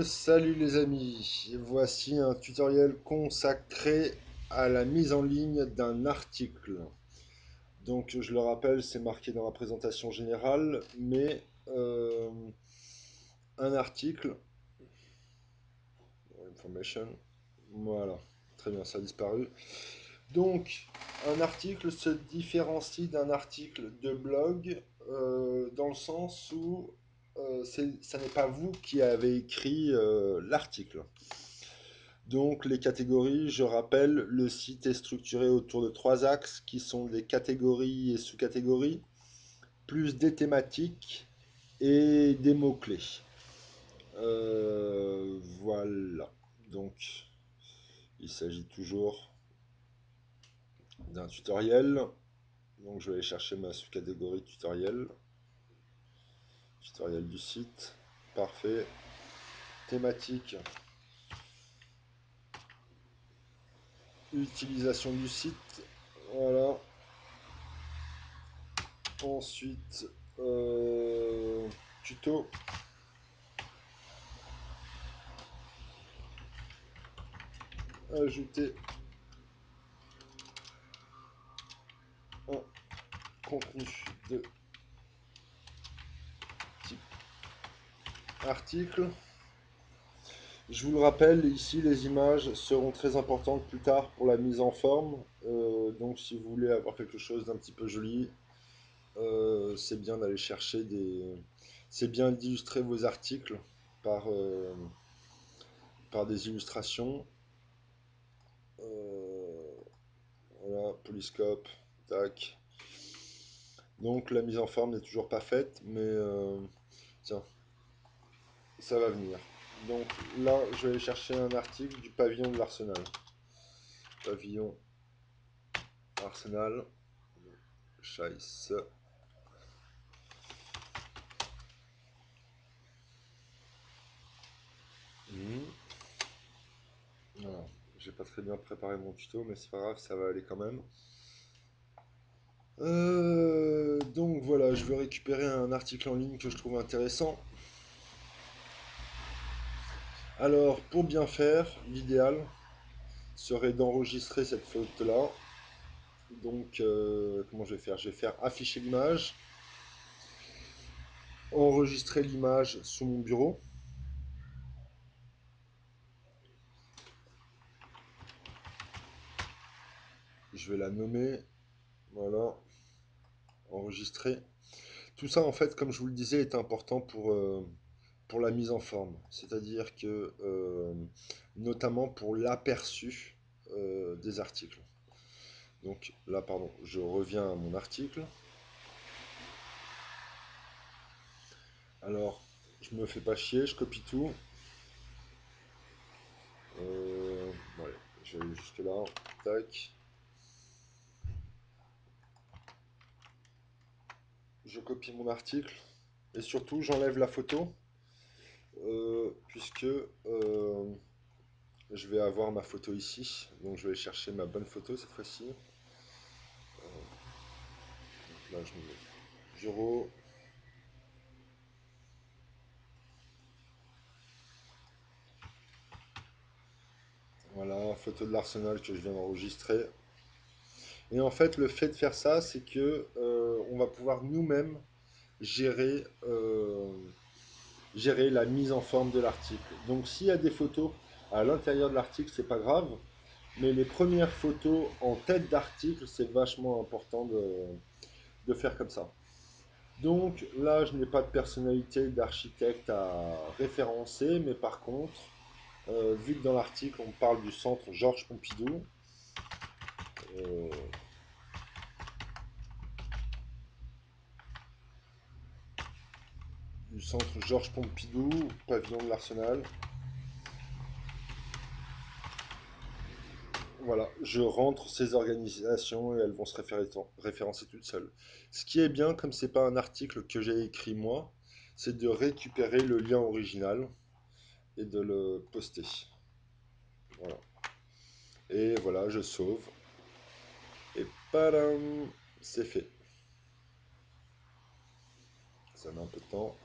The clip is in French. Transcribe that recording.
Salut les amis, voici un tutoriel consacré à la mise en ligne d'un article. Donc je le rappelle, c'est marqué dans la présentation générale, mais un article, information, voilà, très bien, ça a disparu. Donc un article se différencie d'un article de blog dans le sens où ça n'est pas vous qui avez écrit l'article. Donc les catégories, je rappelle, le site est structuré autour de trois axes qui sont des catégories et sous-catégories, plus des thématiques et des mots-clés. Voilà. Donc il s'agit toujours d'un tutoriel. Donc je vais aller chercher ma sous-catégorie tutoriel. Tutoriel du site. Parfait. Thématique. Utilisation du site. Voilà. Ensuite, tuto. Ajouter un contenu de type article. Je vous le rappelle, ici les images seront très importantes plus tard pour la mise en forme. Donc si vous voulez avoir quelque chose d'un petit peu joli, c'est bien d'aller chercher des... C'est bien d'illustrer vos articles par, par des illustrations. Euh, voilà, polyscope, tac. Donc la mise en forme n'est toujours pas faite, mais tiens, ça va venir. Donc là, je vais aller chercher un article du pavillon de l'Arsenal. Pavillon Arsenal. Scheiße. Mhm. Voilà. J'ai pas très bien préparé mon tuto, mais c'est pas grave, ça va aller quand même. Donc voilà, je vais récupérer un article en ligne que je trouve intéressant. Alors, pour bien faire, l'idéal serait d'enregistrer cette faute-là. Donc, comment je vais faire? Je vais faire afficher l'image, enregistrer l'image sous mon bureau. Je vais la nommer, voilà, enregistrer. Tout ça, en fait, comme je vous le disais, est important pour la mise en forme. C'est-à-dire que, notamment pour l'aperçu des articles. Donc là, pardon, je reviens à mon article. Alors, je me fais pas chier, je copie tout. Ouais, je vais aller jusque là. Tac. Je copie mon article. Et surtout, j'enlève la photo. Puisque je vais avoir ma photo ici. Donc je vais chercher ma bonne photo cette fois-ci. Là, je me mets bureau. Voilà, photo de l'Arsenal que je viens d'enregistrer. Et en fait, le fait de faire ça, c'est que on va pouvoir nous-mêmes gérer, gérer la mise en forme de l'article. Donc s'il y a des photos à l'intérieur de l'article, c'est pas grave. Mais les premières photos en tête d'article, c'est vachement important de faire comme ça. Donc là, je n'ai pas de personnalité d'architecte à référencer, mais par contre, vu que dans l'article, on parle du centre Georges Pompidou, euh, pavillon de l'Arsenal, voilà, je rentre ces organisations et elles vont se référencer toutes seules. Ce qui est bien, comme c'est pas un article que j'ai écrit moi, c'est de récupérer le lien original et de le poster. Voilà. Et voilà, je sauve. Et padam, c'est fait. Ça met un peu de temps.